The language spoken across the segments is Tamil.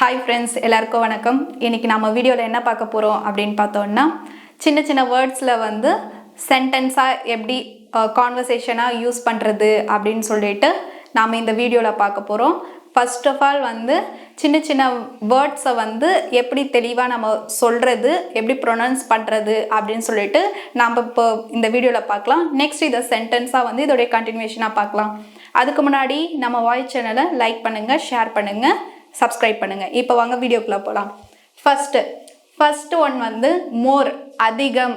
ஹாய் ஃப்ரெண்ட்ஸ், எல்லாருக்கும் வணக்கம். இன்றைக்கி நம்ம வீடியோவில் என்ன பார்க்க போகிறோம் அப்படின்னு பார்த்தோன்னா, சின்ன சின்ன வேர்ட்ஸில் வந்து சென்டென்ஸாக எப்படி கான்வர்சேஷனாக யூஸ் பண்ணுறது அப்படின்னு சொல்லிட்டு நாம் இந்த வீடியோவில் பார்க்க போகிறோம். ஃபர்ஸ்ட் ஆஃப் ஆல் வந்து சின்ன சின்ன வேர்ட்ஸை வந்து எப்படி தெளிவாக நம்ம சொல்கிறது, எப்படி ப்ரொனவுன்ஸ் பண்ணுறது அப்படின்னு சொல்லிட்டு நம்ம இப்போ இந்த வீடியோவில் பார்க்கலாம். நெக்ஸ்ட் இதை சென்டென்ஸாக வந்து இதோடைய கண்டினியூஷனாக பார்க்கலாம். அதுக்கு முன்னாடி நம்ம வாய்ஸ் சேனலை லைக் பண்ணுங்கள், ஷேர் பண்ணுங்கள், சப்ஸ்கிரைப் பண்ணுங்க. இப்போ வாங்க வீடியோக்குள்ள போகலாம். ஃபர்ஸ்ட் ஒன் வந்து மோர், அதிகம்.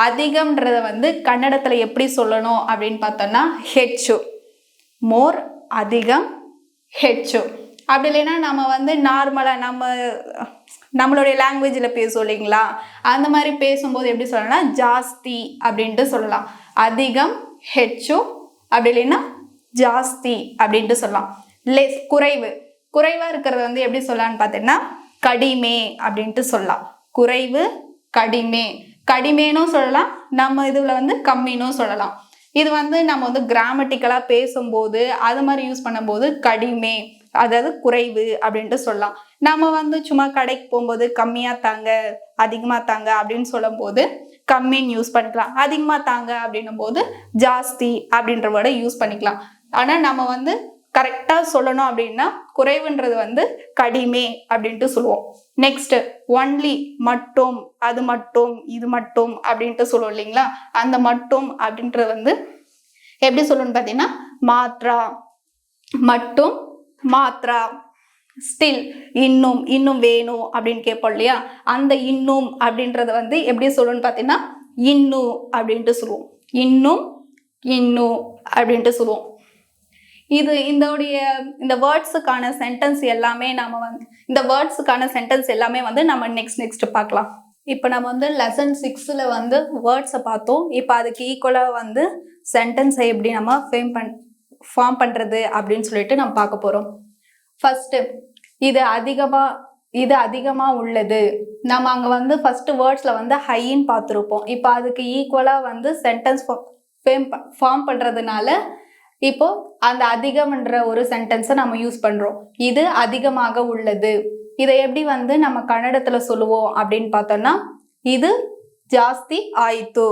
அதிகம்ன்றத வந்து கன்னடத்தில் எப்படி சொல்லணும் அப்படின்னு பார்த்தோம்னா ஹெச்சு. மோர், அதிகம், ஹெச்சு. அப்படி இல்லைன்னா நம்ம வந்து நார்மலாக நம்மளுடைய லாங்குவேஜில் பேசுவோம் இல்லைங்களா, அந்த மாதிரி பேசும்போது எப்படி சொல்லணும்னா ஜாஸ்தி அப்படின்ட்டு சொல்லலாம். அதிகம், ஹெச்சு, அப்படி இல்லைன்னா ஜாஸ்தி அப்படின்ட்டு சொல்லலாம். லெஸ், குறைவு. குறைவாக இருக்கிறது வந்து எப்படி சொல்லலான்னு பார்த்தீங்கன்னா கடிமே அப்படின்ட்டு சொல்லலாம். குறைவு, கடிமே. கடிமேனும் சொல்லலாம், நம்ம இதில் வந்து கம்மினும் சொல்லலாம். இது வந்து நம்ம வந்து கிராமட்டிக்கலாக பேசும்போது அது மாதிரி யூஸ் பண்ணும்போது கடிமே, அதாவது குறைவு அப்படின்ட்டு சொல்லலாம். நம்ம வந்து சும்மா கடைக்கு போகும்போது கம்மியாக தாங்க, அதிகமாக தாங்க அப்படின்னு சொல்லும் போது கம்மின்னு யூஸ் பண்ணிக்கலாம். அதிகமாக தாங்க அப்படின்னும் போது ஜாஸ்தி அப்படின்ற வேர்டை யூஸ் பண்ணிக்கலாம். ஆனால் நம்ம வந்து கரெக்டாக சொல்லணும் அப்படின்னா குறைவுன்றது வந்து கடிமே அப்படின்ட்டு சொல்லுவோம். நெக்ஸ்ட் ஒன்லி, மட்டும், அது மட்டும், இது மட்டும் அப்படின்ட்டு சொல்லுவோம் இல்லைங்களா, அந்த மட்டும் அப்படின்றது வந்து எப்படி சொல்லணும்னு பார்த்தீங்கன்னா மாத்ரா. மட்டும், மாத்ரா. ஸ்டில், இன்னும், இன்னும் வேணும் அப்படின்னு கேட்போம் இல்லையா, அந்த இன்னும் அப்படின்றத வந்து எப்படி சொல்லணும்னு பார்த்தீங்கன்னா இன்னும் அப்படின்ட்டு சொல்லுவோம். இன்னும், இன்னும் அப்படின்ட்டு சொல்லுவோம். இந்த வேர்ட்ஸுக்கான சென்டென்ஸ் எல்லாமே நம்ம நெக்ஸ்ட் பார்க்கலாம். இப்போ நம்ம வந்து லெசன் 6ல் வந்து வேர்ட்ஸை பார்த்தோம். இப்போ அதுக்கு ஈக்குவலாக வந்து சென்டென்ஸை எப்படி நம்ம ஃபார்ம் பண்ணுறது அப்படின்னு சொல்லிட்டு நம்ம பார்க்க போகிறோம். ஃபர்ஸ்ட்டு இது அதிகமாக உள்ளது. நம்ம அங்கே வந்து ஃபர்ஸ்ட் வேர்ட்ஸில் வந்து ஹைன்னு பார்த்துருப்போம். இப்போ அதுக்கு ஈக்குவலாக வந்து சென்டென்ஸ் ஃபார்ம் பண்ணுறதுனால இப்போ அந்த அதிகம்ன்ற ஒரு சென்டென்ஸை நம்ம யூஸ் பண்றோம். இது அதிகமாக உள்ளது. இதை எப்படி வந்து நம்ம கன்னடத்துல சொல்லுவோம் அப்படின்னு பார்த்தோம்னா இது ஜாஸ்தி ஆயித்து.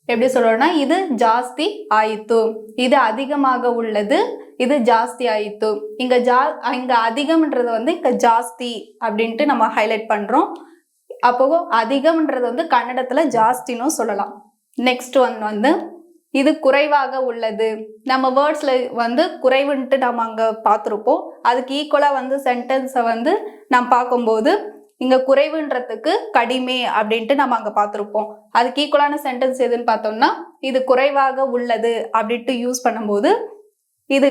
எப்படி சொல்றோம்னா இது ஜாஸ்தி ஆயித்து. இது அதிகமாக உள்ளது, இது ஜாஸ்தி ஆயித்து. இங்க அதிகம்ன்றது வந்து இங்க ஜாஸ்தி அப்படின்ட்டு நம்ம ஹைலைட் பண்றோம். அப்போ அதிகம்ன்றது வந்து கன்னடத்துல ஜாஸ்தின்னு சொல்லலாம். நெக்ஸ்ட் ஒன் வந்து இது குறைவாக உள்ளது. நம்ம வேர்ட்ஸ்ல வந்து குறைவுன்ட்டு நம்ம அங்க பார்த்துருப்போம். அதுக்கு ஈக்குவலா வந்து சென்டென்ஸை வந்து நம்ம பார்க்கும்போது இங்க குறைவுன்றதுக்கு கடிமே அப்படின்ட்டு நம்ம அங்க பார்த்துருப்போம். அதுக்கு ஈக்குவலான சென்டென்ஸ் எதுன்னு பார்த்தோம்னா இது குறைவாக உள்ளது அப்படின்ட்டு யூஸ் பண்ணும்போது இது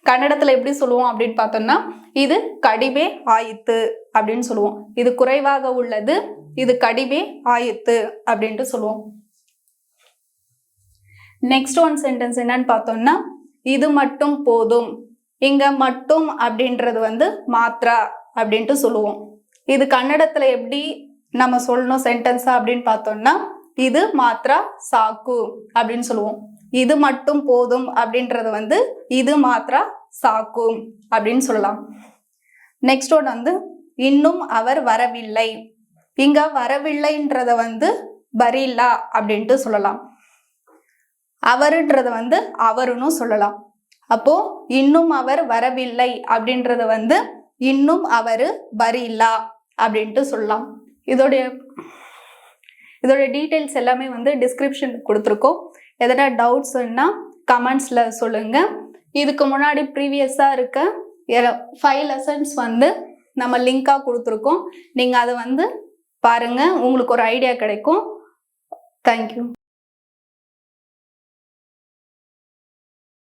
கன்னடத்துல எப்படி சொல்லுவோம் அப்படின்னு பார்த்தோம்னா இது கடிமே ஆயித்து அப்படின்னு சொல்லுவோம். இது குறைவாக உள்ளது, இது கடிமே ஆயித்து அப்படின்ட்டு சொல்லுவோம். நெக்ஸ்ட் ஒன் சென்டென்ஸ் என்னன்னு பார்த்தோம்னா இது மட்டும் போதும். இங்க மட்டும் அப்படின்றது வந்து மாத்ரா அப்படின்ட்டு சொல்லுவோம். இது கன்னடத்துல எப்படி நம்ம சொல்லணும் சென்டென்ஸா அப்படின்னு பார்த்தோம்னா இது மாத்ரா சாக்கு அப்படின்னு சொல்லுவோம். இது மட்டும் போதும் அப்படின்றது வந்து இது மாத்ரா சாக்கு அப்படின்னு சொல்லலாம். நெக்ஸ்ட் ஒன் வந்து இன்னும் அவர் வரவில்லை. இங்க வரவில்லைன்றத வந்து பரில்லா அப்படின்ட்டு சொல்லலாம். அவருன்றத வந்து அவருன்னு சொல்லலாம். அப்போ இன்னும் அவர் வரவில்லை அப்படின்றத வந்து இன்னும் அவரு பரில்லா அப்படின்ட்டு சொல்லலாம். இதோடைய டீட்டெயில்ஸ் எல்லாமே வந்து டிஸ்கிரிப்ஷன் கொடுத்துருக்கோம். எதனா டவுட்ஸ்னா கமெண்ட்ஸ்ல சொல்லுங்க. இதுக்கு முன்னாடி ப்ரீவியஸா இருக்க 5 லெசன்ஸ் வந்து நம்ம லிங்கா கொடுத்துருக்கோம். நீங்க அதை வந்து பாருங்க, உங்களுக்கு ஒரு ஐடியா கிடைக்கும். தேங்க்யூ.